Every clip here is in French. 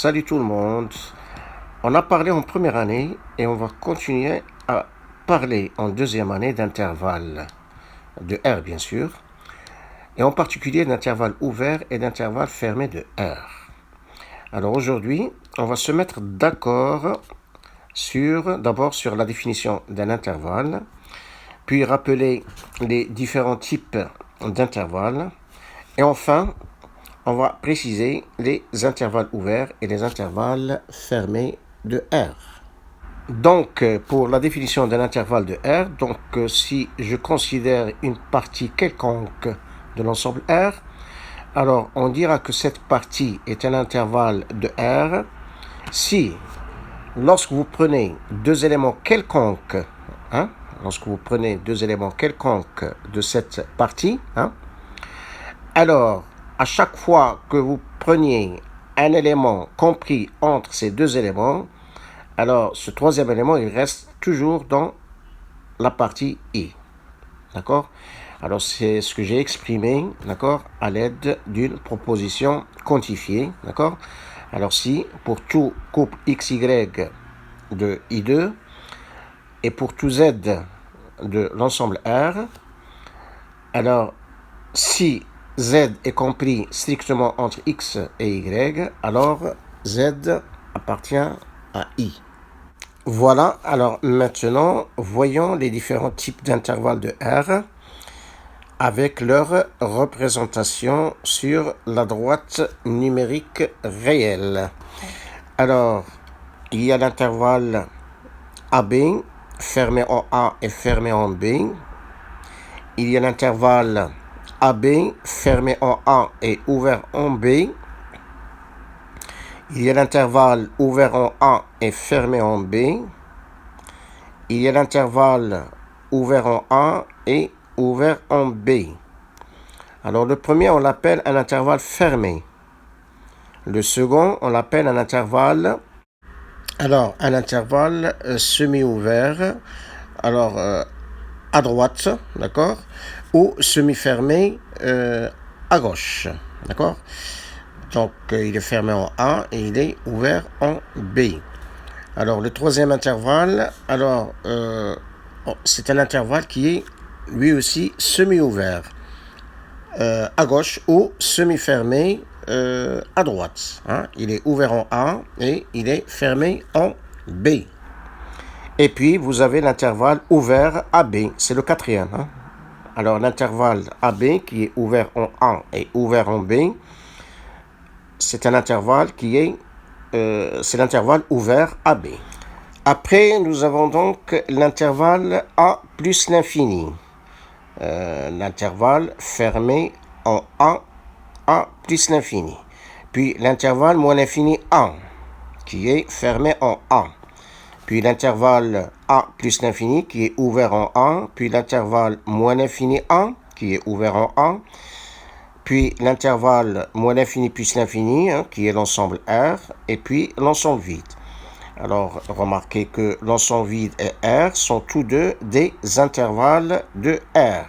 Salut tout le monde. On a parlé en première année et on va continuer à parler en deuxième année d'intervalles de R bien sûr, et en particulier d'intervalles ouverts et d'intervalles fermés de R. Alors aujourd'hui, on va se mettre d'accord d'abord sur la définition d'un intervalle, puis rappeler les différents types d'intervalles, et enfin, on va préciser les intervalles ouverts et les intervalles fermés de R. Donc, pour la définition d'un intervalle de R, si je considère une partie quelconque de l'ensemble R, alors on dira que cette partie est un intervalle de R si, lorsque vous prenez deux éléments quelconques, de cette partie, alors, à chaque fois que vous preniez un élément compris entre ces deux éléments, alors ce troisième élément, il reste toujours dans la partie I. D'accord? Alors, c'est ce que j'ai exprimé, d'accord, à l'aide d'une proposition quantifiée. D'accord? Alors, si pour tout couple XY de I2 et pour tout Z de l'ensemble R, alors si Z est compris strictement entre X et Y, alors Z appartient à I. Voilà, alors maintenant, voyons les différents types d'intervalles de R avec leur représentation sur la droite numérique réelle. Alors, il y a l'intervalle AB, fermé en A et fermé en B. Il y a l'intervalle AB, fermé en A et ouvert en B. Il y a l'intervalle ouvert en A et fermé en B. Il y a l'intervalle ouvert en A et ouvert en B. Alors le premier, on l'appelle un intervalle fermé. Le second, on l'appelle un intervalle semi-ouvert. Alors à droite, d'accord, ou semi-fermé à gauche, d'accord. Donc, il est fermé en A et il est ouvert en B. Alors, le troisième intervalle, c'est un intervalle qui est lui aussi semi-ouvert à gauche ou semi-fermé à droite. Il est ouvert en A et il est fermé en B. Et puis, vous avez l'intervalle ouvert AB, c'est le quatrième. Alors, l'intervalle AB qui est ouvert en A et ouvert en B, c'est un intervalle c'est l'intervalle ouvert AB. Après, nous avons donc l'intervalle A plus l'infini. L'intervalle fermé en A plus l'infini. Puis l'intervalle moins l'infini A, qui est fermé en A. Puis l'intervalle A plus l'infini qui est ouvert en A, puis l'intervalle moins l'infini A qui est ouvert en A, puis l'intervalle moins l'infini plus l'infini qui est l'ensemble R, et puis l'ensemble vide. Alors remarquez que l'ensemble vide et R sont tous deux des intervalles de R.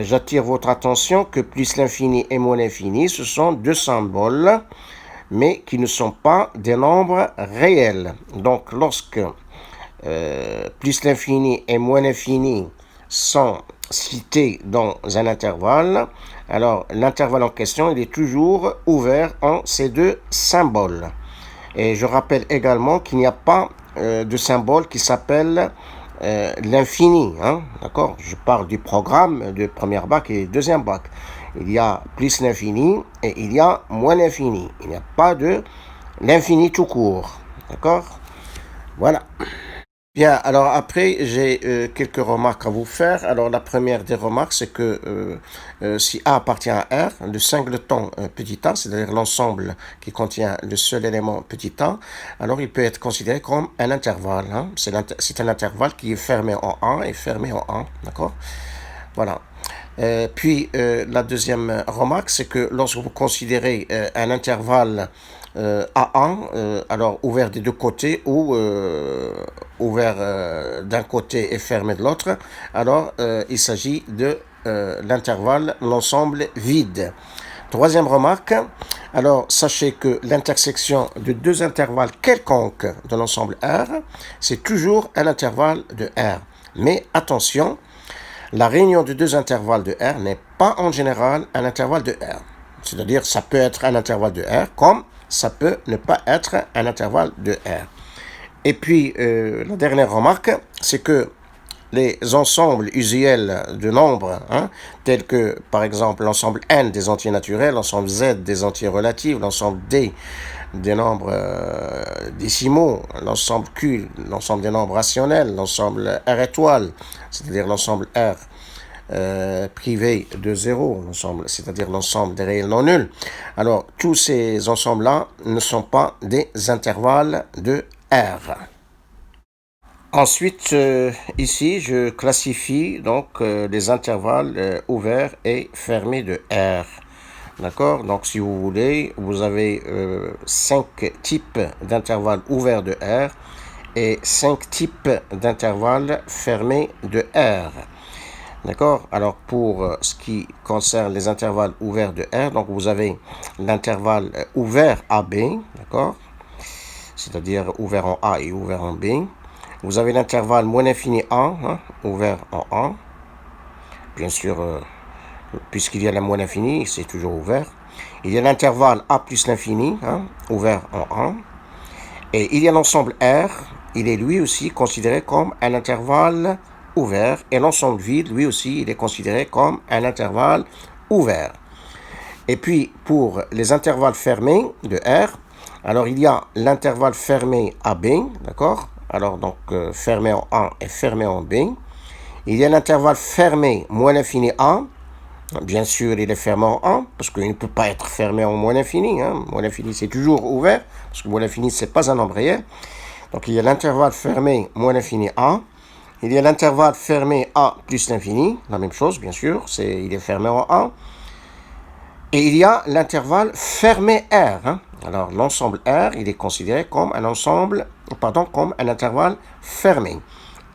J'attire votre attention que plus l'infini et moins l'infini, ce sont deux symboles mais qui ne sont pas des nombres réels. Donc, lorsque plus l'infini et moins l'infini sont cités dans un intervalle, alors l'intervalle en question, il est toujours ouvert en ces deux symboles. Et je rappelle également qu'il n'y a pas de symbole qui s'appelle l'infini. D'accord? Je parle du programme de première bac et deuxième bac. Il y a plus l'infini et il y a moins l'infini. Il n'y a pas de l'infini tout court. D'accord? Voilà. Bien, alors après, j'ai quelques remarques à vous faire. Alors la première des remarques, c'est que si A appartient à R, le singleton petit a, c'est-à-dire l'ensemble qui contient le seul élément petit a, alors il peut être considéré comme un intervalle. C'est un intervalle qui est fermé en A et fermé en A. D'accord? Voilà. Puis la deuxième remarque, c'est que lorsque vous considérez un intervalle A1, alors ouvert des deux côtés ou ouvert d'un côté et fermé de l'autre, alors il s'agit de l'intervalle, l'ensemble vide. Troisième remarque, alors sachez que l'intersection de deux intervalles quelconques de l'ensemble R, c'est toujours un intervalle de R. Mais attention, la réunion de deux intervalles de R n'est pas en général un intervalle de R. C'est-à-dire, ça peut être un intervalle de R, comme ça peut ne pas être un intervalle de R. Et puis, la dernière remarque, c'est que les ensembles usuels de nombres, tels que, par exemple, l'ensemble N des entiers naturels, l'ensemble Z des entiers relatifs, l'ensemble D des nombres décimaux, l'ensemble Q, l'ensemble des nombres rationnels, l'ensemble R étoile, c'est-à-dire l'ensemble R privé de 0, c'est-à-dire l'ensemble des réels non nuls. Alors, tous ces ensembles-là ne sont pas des intervalles de R. Ensuite, ici, je classifie donc les intervalles ouverts et fermés de R. D'accord? Donc, si vous voulez, vous avez 5 types d'intervalles ouverts de R et 5 types d'intervalles fermés de R. D'accord? Alors, pour ce qui concerne les intervalles ouverts de R, donc vous avez l'intervalle ouvert AB, d'accord? C'est-à-dire ouvert en A et ouvert en B. Vous avez l'intervalle moins infini A, ouvert en A. Bien sûr, puisqu'il y a la moins infinie, c'est toujours ouvert. Il y a l'intervalle A plus l'infini, ouvert en A. Et il y a l'ensemble R, il est lui aussi considéré comme un intervalle ouvert. Et l'ensemble vide, lui aussi, il est considéré comme un intervalle ouvert. Et puis, pour les intervalles fermés de R, alors il y a l'intervalle fermé AB, d'accord? Alors, donc, fermé en A et fermé en B. Il y a l'intervalle fermé moins l'infini A. Bien sûr, il est fermé en A, parce qu'il ne peut pas être fermé en moins l'infini. Moins l'infini, c'est toujours ouvert, parce que moins l'infini, ce n'est pas un nombre réel. Donc, il y a l'intervalle fermé moins l'infini A. Il y a l'intervalle fermé A plus l'infini. La même chose, bien sûr, il est fermé en A. Et il y a l'intervalle fermé R. Alors, l'ensemble R, il est considéré comme comme un intervalle fermé.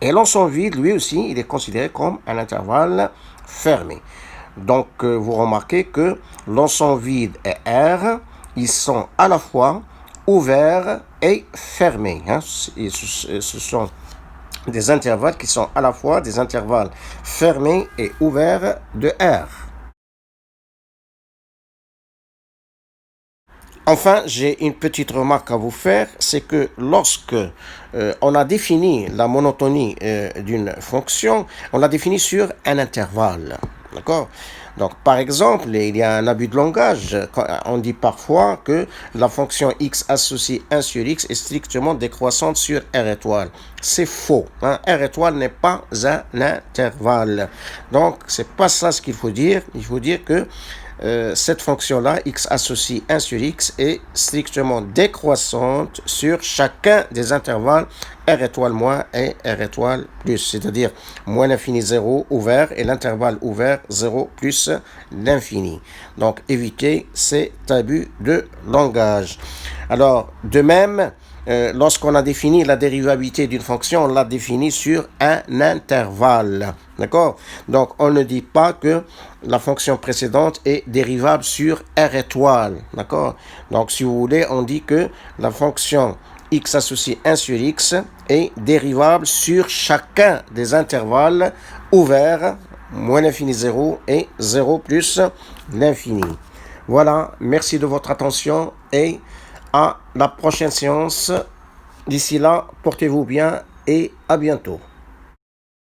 Et l'ensemble vide, lui aussi, il est considéré comme un intervalle fermé. Donc, vous remarquez que l'ensemble vide et R, ils sont à la fois ouverts et fermés. Ce sont des intervalles qui sont à la fois des intervalles fermés et ouverts de R. Enfin, j'ai une petite remarque à vous faire, c'est que lorsque on a défini la monotonie d'une fonction, on l'a définie sur un intervalle. D'accord? Donc, par exemple, il y a un abus de langage. On dit parfois que la fonction x associée 1 sur x est strictement décroissante sur R étoile. C'est faux. R étoile n'est pas un intervalle. Donc, c'est pas ça ce qu'il faut dire. Il faut dire que cette fonction-là, x associé 1 sur x, est strictement décroissante sur chacun des intervalles R étoile moins et R étoile plus, c'est-à-dire moins l'infini 0 ouvert et l'intervalle ouvert 0 plus l'infini. Donc, évitez cet abus de langage. Alors, de même, lorsqu'on a défini la dérivabilité d'une fonction, on l'a définie sur un intervalle. D'accord? Donc, on ne dit pas que la fonction précédente est dérivable sur R étoile. D'accord? Donc, si vous voulez, on dit que la fonction x associé 1 sur x est dérivable sur chacun des intervalles ouverts, moins l'infini 0 et 0 plus l'infini. Voilà, merci de votre attention et à la prochaine séance. D'ici là, portez-vous bien et à bientôt.